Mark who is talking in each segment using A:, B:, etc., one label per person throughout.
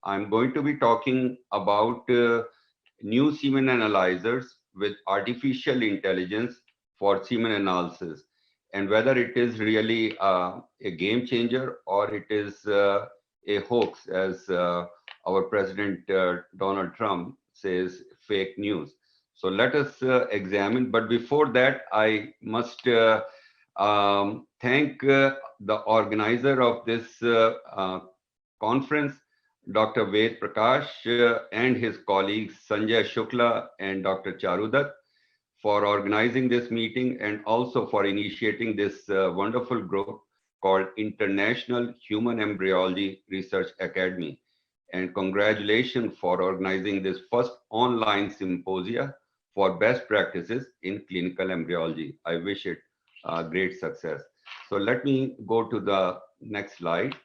A: I'm going to be talking about new semen analyzers with artificial intelligence for semen analysis, and whether it is really a game changer or it is a hoax, as our President Donald Trump says, fake news. So let us examine. But before that, I must thank the organizer of this conference, Dr. Ved Prakash, and his colleagues Sanjay Shukla and Dr. Charudat, for organizing this meeting and also for initiating this wonderful group called International Human Embryology Research Academy. And congratulations for organizing this first online symposia for best practices in clinical embryology. I wish it great success. So let me go to the next slide.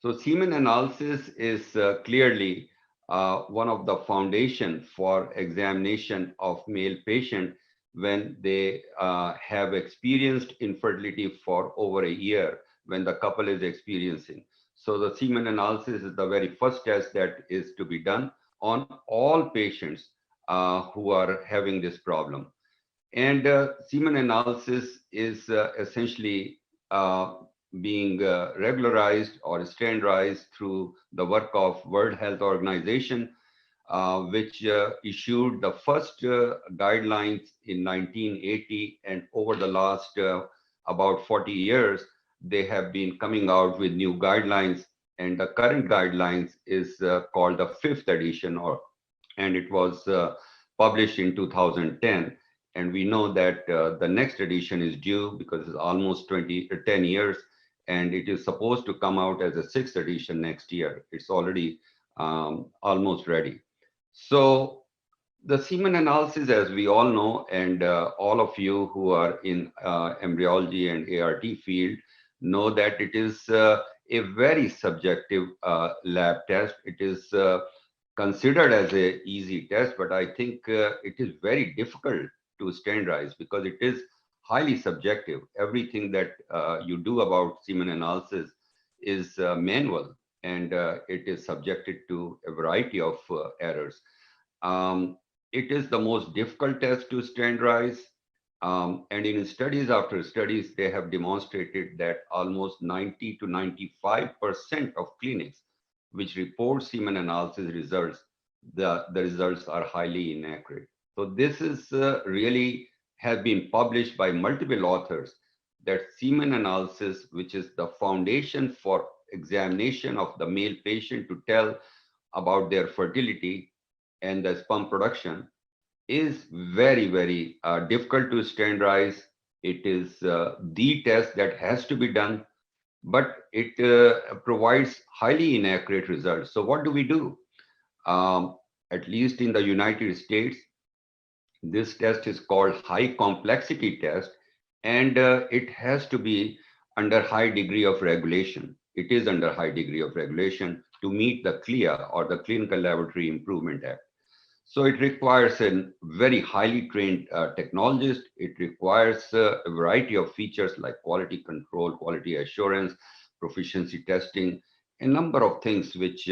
A: So semen analysis is clearly one of the foundation for examination of male patient when they have experienced infertility for over a year, when the couple is experiencing. So the semen analysis is the very first test that is to be done on all patients who are having this problem. And semen analysis is essentially being regularized or standardized through the work of World Health Organization, which issued the first guidelines in 1980, and over the last about 40 years, they have been coming out with new guidelines, and the current guidelines is called the fifth edition, and it was published in 2010. And we know that the next edition is due because it's almost 10 years, and it is supposed to come out as a sixth edition next year. It's already almost ready. So the semen analysis, as we all know, and all of you who are in embryology and ART field know that it is a very subjective lab test. It is considered as a easy test, but I think it is very difficult to standardize because it is highly subjective. Everything that you do about semen analysis is manual, and it is subjected to a variety of errors. It is the most difficult test to standardize. And in studies after studies, they have demonstrated that almost 90 to 95% of clinics which report semen analysis results, the results are highly inaccurate. So this is really has been published by multiple authors, that semen analysis, which is the foundation for examination of the male patient to tell about their fertility and the sperm production, is very, very difficult to standardize. It is the test that has to be done, but it provides highly inaccurate results. So what do we do? At least in the United States, this test is called high complexity test, and it has to be under high degree of regulation. It is under high degree of regulation to meet the CLIA, or the Clinical Laboratory Improvement Act. So it requires a very highly trained technologist. It requires a variety of features like quality control, quality assurance, proficiency testing, a number of things which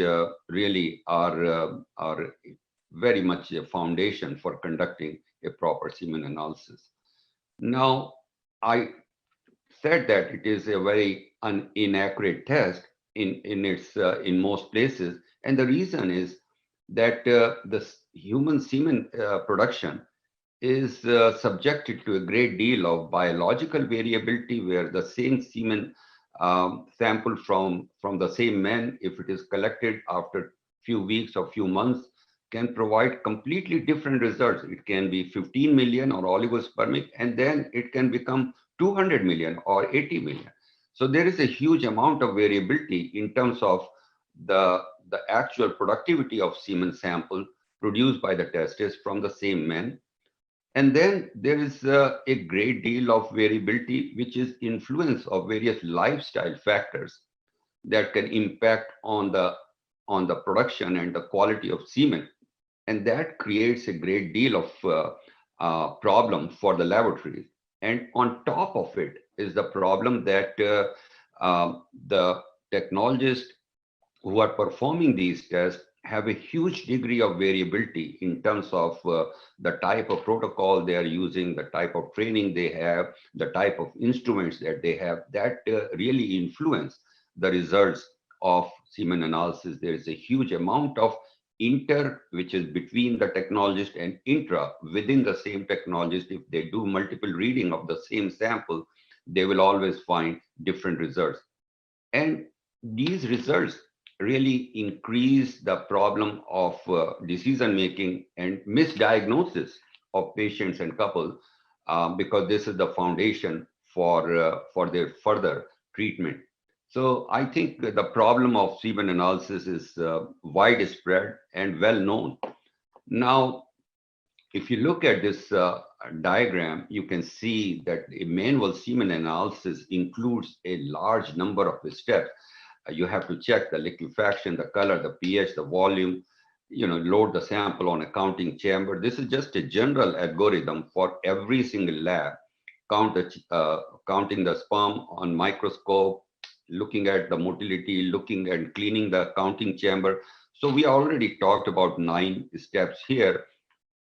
A: really are very much a foundation for conducting a proper semen analysis. Now, I said that it is a very inaccurate test in most places, and the reason is that the human semen production is subjected to a great deal of biological variability, where the same semen sample from the same man, if it is collected after few weeks or few months, can provide completely different results. It can be 15 million or oligospermic, and then it can become 200 million or 80 million. So there is a huge amount of variability in terms of the actual productivity of semen sample produced by the testis from the same men. And then there is a great deal of variability, which is influence of various lifestyle factors that can impact on the production and the quality of semen. And that creates a great deal of problem for the laboratories. And on top of it is the problem that the technologist who are performing these tests have a huge degree of variability in terms of the type of protocol they are using, the type of training they have, the type of instruments that they have, that really influence the results of semen analysis. There is a huge amount of inter, which is between the technologist, and intra within the same technologist. If they do multiple reading of the same sample, they will always find different results. And these results really increase the problem of decision making and misdiagnosis of patients and couples, because this is the foundation for their further treatment. So I think the problem of semen analysis is widespread and well known. Now, if you look at this diagram, you can see that a manual semen analysis includes a large number of steps. You have to check the liquefaction, the color, the pH, the volume, load the sample on a counting chamber. This is just a general algorithm for every single lab. Counting the sperm on microscope, looking at the motility, looking and cleaning the counting chamber. So we already talked about 9 steps here,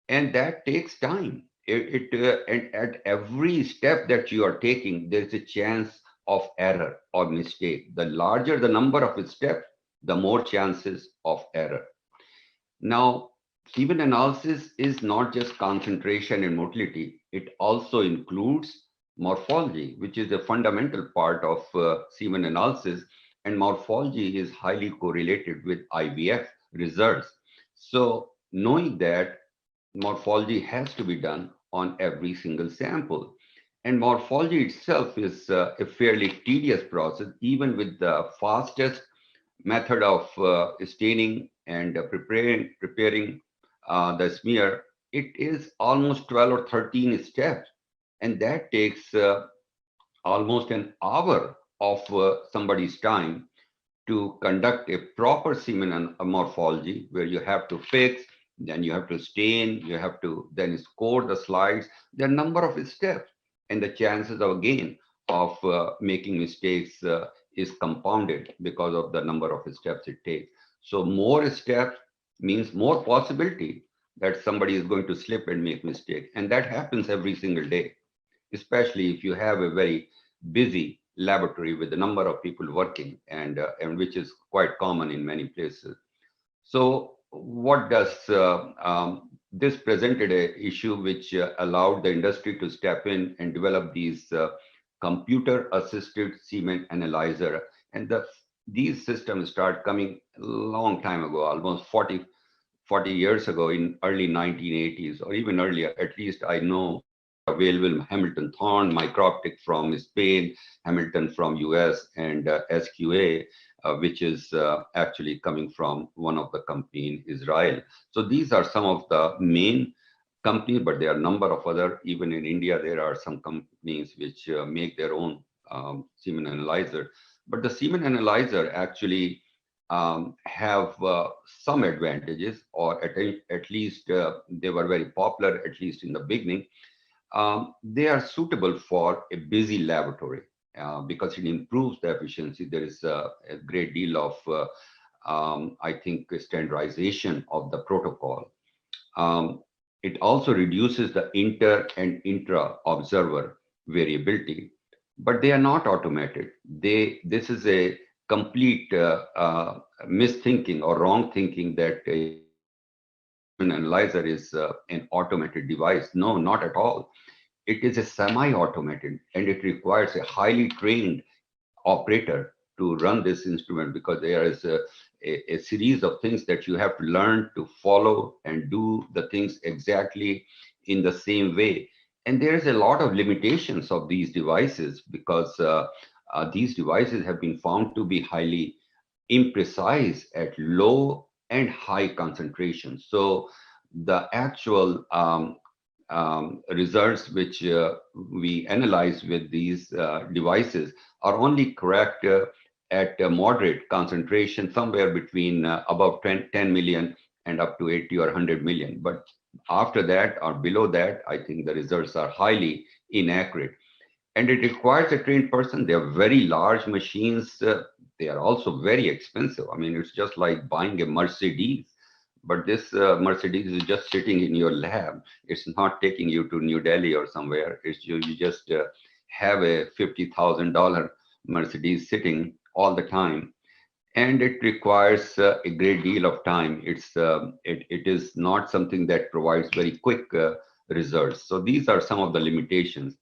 A: and that takes time. And at every step that you are taking, there's a chance of error or mistake. The larger the number of steps, the more chances of error. Now, semen analysis is not just concentration and motility, it also includes morphology, which is a fundamental part of semen analysis. And morphology is highly correlated with IVF results. So, knowing that, morphology has to be done on every single sample. And morphology itself is a fairly tedious process, even with the fastest method of staining and preparing the smear. It is almost 12 or 13 steps, and that takes almost an hour of somebody's time to conduct a proper semen morphology, where you have to fix, then you have to stain, you have to then score the slides. There are a number of steps, and the chances of again of making mistakes is compounded because of the number of steps it takes. So more steps means more possibility that somebody is going to slip and make mistake, and that happens every single day, especially if you have a very busy laboratory with a number of people working, and which is quite common in many places. So what does this presented a issue which allowed the industry to step in and develop these computer assisted semen analyzer. And these systems start coming a long time ago, almost 40 years ago, in early 1980s or even earlier. At least I know they are available. Hamilton Thorne, Microptic from Spain, Hamilton from US, and SQA, which is actually coming from one of the company in Israel. So these are some of the main companies, but there are a number of other. Even in India, there are some companies which make their own semen analyzer. But the semen analyzer actually have some advantages, or at least they were very popular, at least in the beginning. They are suitable for a busy laboratory because it improves the efficiency. There is a great deal of, I think, standardization of the protocol. It also reduces the inter and intra-observer variability, but they are not automated. This is a complete misthinking or wrong thinking that an analyzer is an automated device. No, not at all. It is a semi-automated, and it requires a highly trained operator to run this instrument, because there is a series of things that you have to learn to follow and do the things exactly in the same way. And there is a lot of limitations of these devices, because these devices have been found to be highly imprecise at low and high concentrations. So the actual results which we analyze with these devices are only correct at a moderate concentration, somewhere between above 10 million and up to 80 or 100 million. But after that or below that, I think the results are highly inaccurate. And it requires a trained person. They are very large machines. They they are also very expensive. I mean, it's just like buying a Mercedes, but this Mercedes is just sitting in your lab. It's not taking you to New Delhi or somewhere. It's you just have a $50,000 Mercedes sitting all the time, and it requires a great deal of time. It is not something that provides very quick results. So these are some of the limitations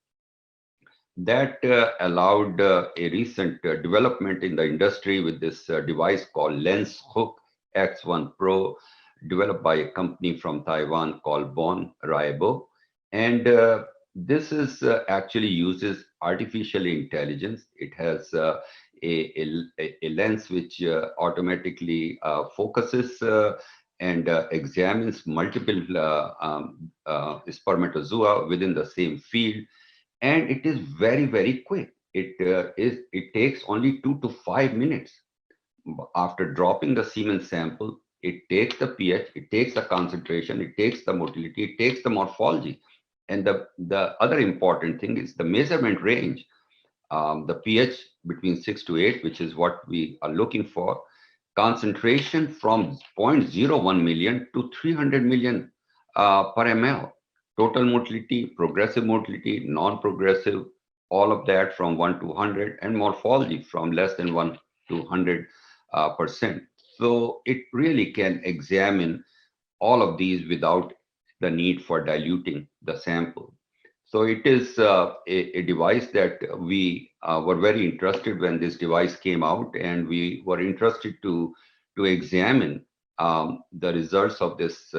A: that allowed a recent development in the industry with this device called LensHooke X1 Pro, developed by a company from Taiwan called Bon Raibo. And this is actually uses artificial intelligence. It has a lens which automatically focuses and examines multiple spermatozoa within the same field, and it is very, very quick. It takes only 2 to 5 minutes after dropping the semen sample. It takes the pH, it takes the concentration, it takes the motility, it takes the morphology. And the other important thing is the measurement range. The pH between 6 to 8, which is what we are looking for. Concentration from 0.01 million to 300 million per ml. Total motility, progressive motility, non-progressive, all of that from 1 to 100, and morphology from less than 1 to 100%. So it really can examine all of these without the need for diluting the sample. So it is a device that we were very interested when this device came out, and we were interested to examine the results of this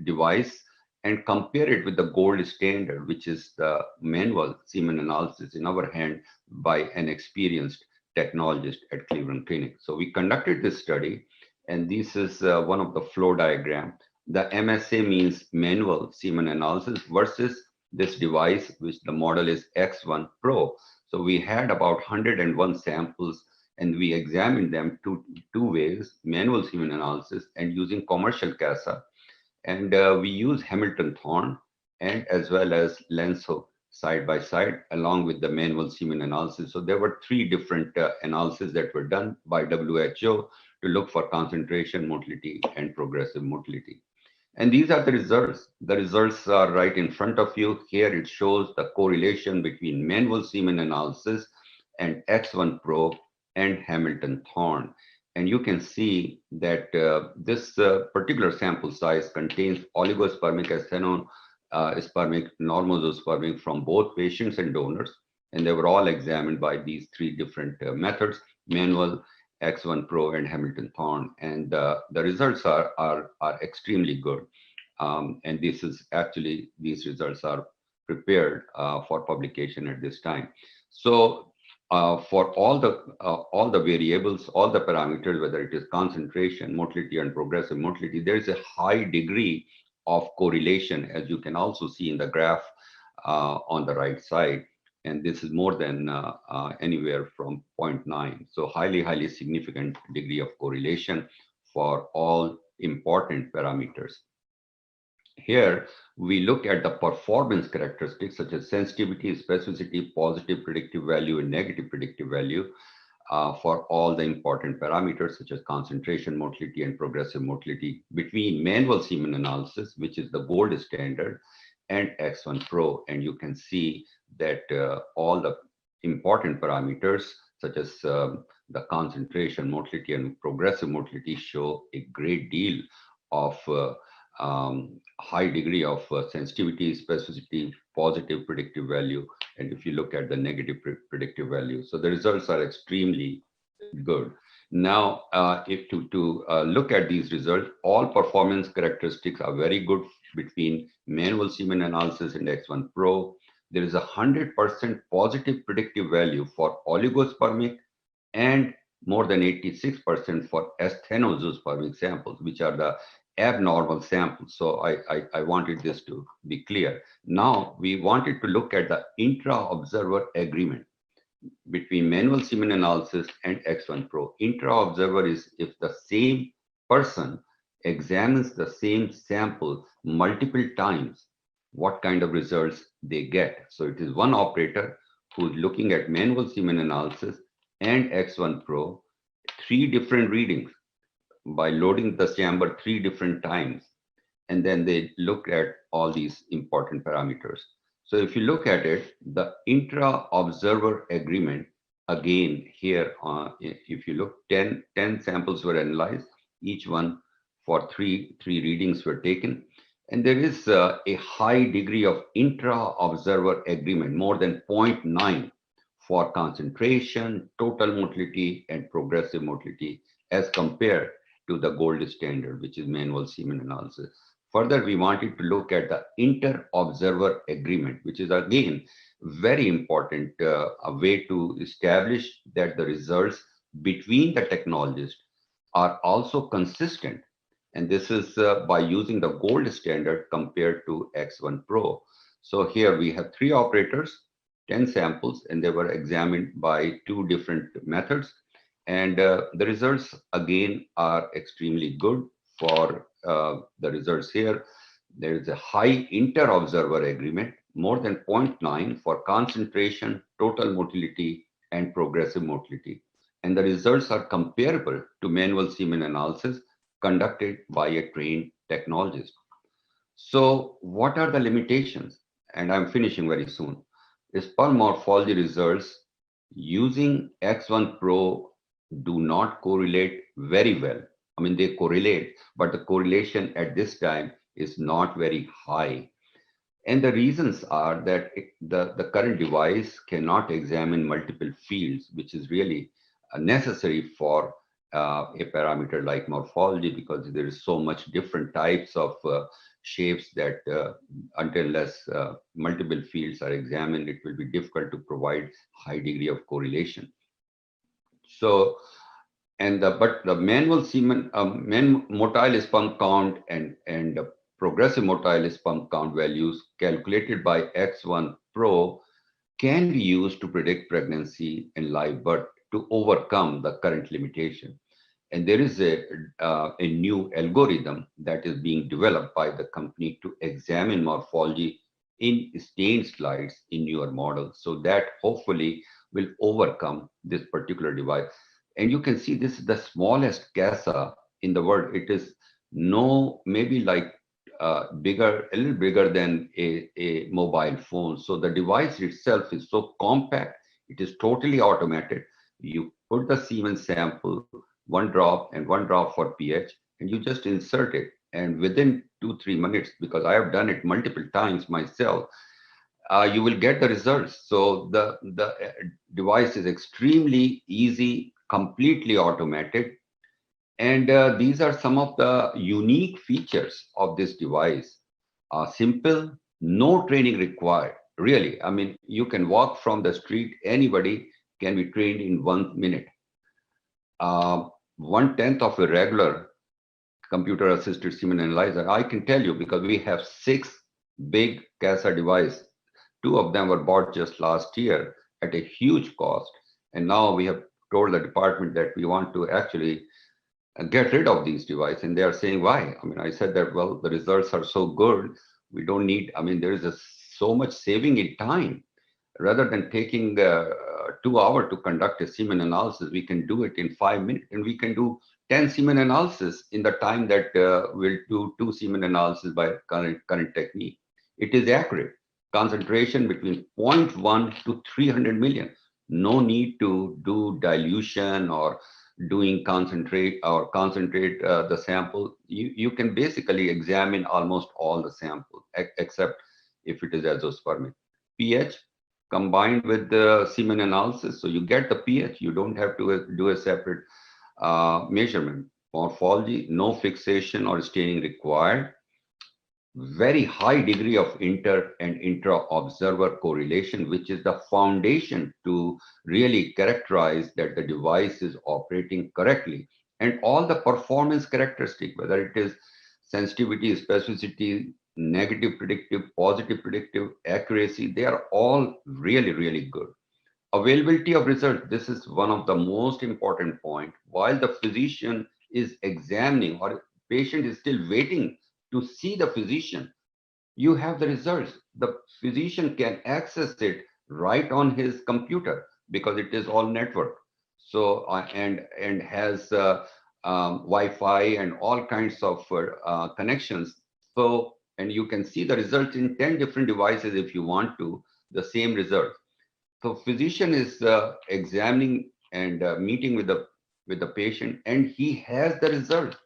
A: device and compare it with the gold standard, which is the manual semen analysis in our hand by an experienced technologist at Cleveland Clinic. So we conducted this study, and this is one of the flow diagram. The MSA means manual semen analysis versus this device, which the model is X1 Pro. So we had about 101 samples, and we examined them two ways: manual semen analysis and using commercial CASA. And we use Hamilton Thorne and as well as LensHooke side by side along with the manual semen analysis. So there were three different analyses that were done by WHO to look for concentration motility and progressive motility. And these are the results. The results are right in front of you. Here it shows the correlation between manual semen analysis and X1 Pro and Hamilton Thorne. And you can see that this particular sample size contains oligospermic, spermic, normosospermic from both patients and donors. And they were all examined by these three different methods: manual, X1 Pro, and Hamilton Thorne. And the results are extremely good. And this is actually, these results are prepared for publication at this time. So for all the variables, all the parameters, whether it is concentration, motility, and progressive motility, there is a high degree of correlation, as you can also see in the graph on the right side. And this is more than anywhere from 0.9. So highly significant degree of correlation for all important parameters. Here, we look at the performance characteristics such as sensitivity, specificity, positive predictive value, and negative predictive value for all the important parameters such as concentration, motility, and progressive motility between manual semen analysis, which is the gold standard, and X1 Pro. And you can see that all the important parameters such as the concentration, motility, and progressive motility show a great deal of high degree of sensitivity, specificity, positive predictive value, and if you look at the negative predictive value. So the results are extremely good. Now, if to look at these results, all performance characteristics are very good between manual semen analysis and X1 Pro. There is 100% positive predictive value for oligospermic and more than 86% for asthenospermic samples, which are the abnormal samples. So I wanted this to be clear. Now we wanted to look at the Intra-Observer Agreement between manual semen analysis and X1 Pro. Intra-Observer is if the same person examines the same sample multiple times, what kind of results they get. So it is one operator who's looking at manual semen analysis and X1 Pro three different readings by loading the chamber three different times. And then they look at all these important parameters. So if you look at it, the intra-observer agreement, again here, if you look, 10 samples were analyzed, each one for three readings were taken. And there is a high degree of intra-observer agreement, more than zero 0.9 for concentration, total motility, and progressive motility as compared to the gold standard, which is manual semen analysis. Further, we wanted to look at the inter-observer agreement, which is again very important, a way to establish that the results between the technologists are also consistent. And this is by using the gold standard compared to X1 Pro. So here we have three operators, 10 samples, and they were examined by two different methods. And the results again are extremely good for the results here. There is a high inter-observer agreement, more than 0.9 for concentration, total motility, and progressive motility. And the results are comparable to manual semen analysis conducted by a trained technologist. So what are the limitations? And I'm finishing very soon. Sperm morphology results using X1 Pro do not correlate very well. I mean, they correlate, but the correlation at this time is not very high. And the reasons are that the current device cannot examine multiple fields, which is really necessary for a parameter like morphology, because there is so much different types of shapes that unless multiple fields are examined, it will be difficult to provide high degree of correlation. So, but the manual semen, motile sperm count and progressive motile sperm count values calculated by X1 Pro can be used to predict pregnancy and live birth to overcome the current limitation. And there is a new algorithm that is being developed by the company to examine morphology in stained slides in newer models. So that hopefully will overcome this particular device. And you can see this is the smallest CASA in the world. It is maybe like a little bigger than a mobile phone. So the device itself is so compact, it is totally automated. You put the semen sample, one drop and one drop for pH, and you just insert it. And within 2-3 minutes, because I have done it multiple times myself, you will get the results. So the device is extremely easy, completely automated. And these are some of the unique features of this device. Simple, no training required. Really, I mean, you can walk from the street, anybody can be trained in 1 minute. 1/10 of a regular computer-assisted semen analyzer. I can tell you because we have 6 big CASA devices. 2 of them were bought just last year at a huge cost. And now we have told the department that we want to actually get rid of these devices. And they are saying, why? I mean, I said that, well, the results are so good. We don't need, I mean, there is so much saving in time. Rather than taking 2 hours to conduct a semen analysis, we can do it in 5 minutes, and we can do 10 semen analysis in the time that we'll do 2 semen analysis by current technique. It is accurate. Concentration between 0.1 to 300 million. No need to do dilution or concentrate the sample. You can basically examine almost all the sample except if it is azoospermic. pH combined with the semen analysis, so you get the pH. You don't have to do a separate measurement. Morphology, no fixation or staining required. Very high degree of inter and intra-observer correlation, which is the foundation to really characterize that the device is operating correctly. And all the performance characteristics, whether it is sensitivity, specificity, negative predictive, positive predictive, accuracy, they are all really, really good. Availability of results, this is one of the most important point. While the physician is examining or patient is still waiting to see the physician, you have the results. The physician can access it right on his computer because it is all network. So and has Wi-Fi and all kinds of connections. So and you can see the results in 10 different devices if you want to, the same result. So physician is examining and meeting with the patient, and he has the result.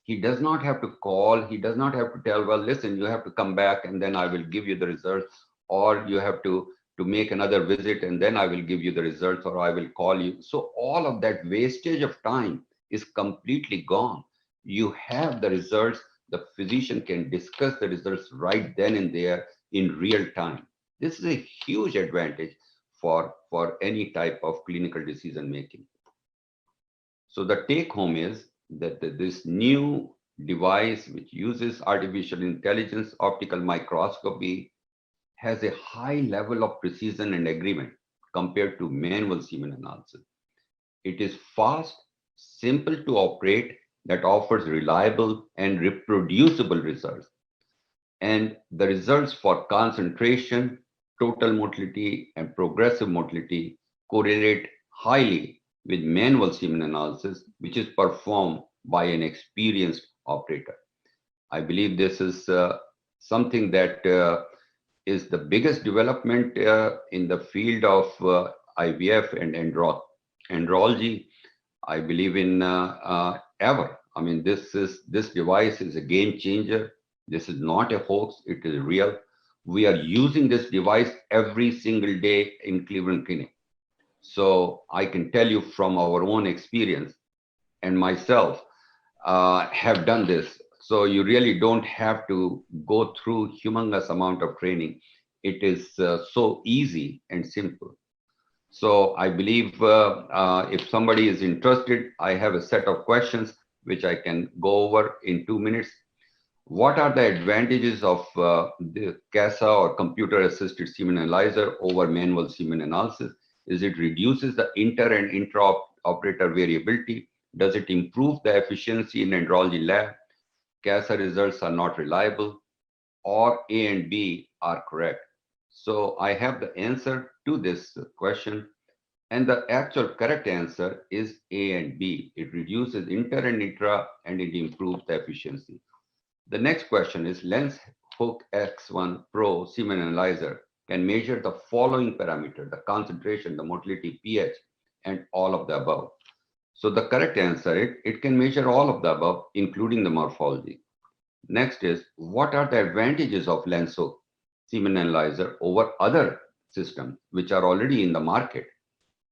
A: He does not have to call. He does not have to tell, well, listen, you have to come back and then I will give you the results, or you have to make another visit and then I will give you the results, or I will call you. So all of that wastage of time is completely gone. You have the results. The physician can discuss the results right then and there in real time. This is a huge advantage for any type of clinical decision making. So the take home is that this new device, which uses artificial intelligence optical microscopy, has a high level of precision and agreement compared to manual semen analysis. It is fast, simple to operate, that offers reliable and reproducible results. And the results for concentration, total motility, and progressive motility correlate highly with manual semen analysis, which is performed by an experienced operator. I believe this is something that is the biggest development in the field of IVF and andrology, I believe in ever. I mean, this device is a game changer. This is not a hoax, it is real. We are using this device every single day in Cleveland Clinic. So I can tell you from our own experience, and myself have done this. So you really don't have to go through humongous amount of training. It is so easy and simple. So I believe if somebody is interested, I have a set of questions which I can go over in 2 minutes. What are the advantages of the CASA or computer-assisted semen analyzer over manual semen analysis? Is it reduces the inter and intra-operator variability? Does it improve the efficiency in andrology lab? CASA results are not reliable, or A and B are correct. So I have the answer to this question. And the actual correct answer is A and B. It reduces inter and intra, and it improves the efficiency. The next question is LensHooke X1 Pro Semen Analyzer can measure the following parameter: the concentration, the motility, pH, and all of the above. So the correct answer is it can measure all of the above, including the morphology. Next is, what are the advantages of LensHooke Semen Analyzer over other systems which are already in the market?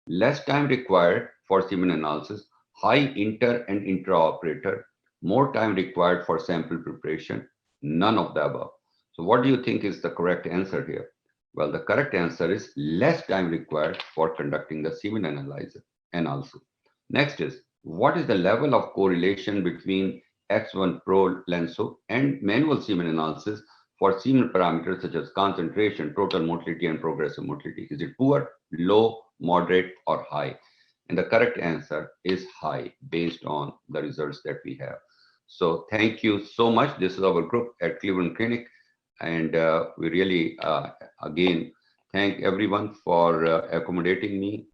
A: Less time required for semen analysis, high inter and intra-operator, more time required for sample preparation, none of the above. So what do you think is the correct answer here? Well, the correct answer is less time required for conducting the semen analysis. Next is, what is the level of correlation between X1 Pro LensHooke and manual semen analysis for semen parameters such as concentration, total motility, and progressive motility? Is it poor, low, moderate, or high? And the correct answer is high based on the results that we have. So thank you so much. This is our group at Cleveland Clinic. And we really, again, thank everyone for accommodating me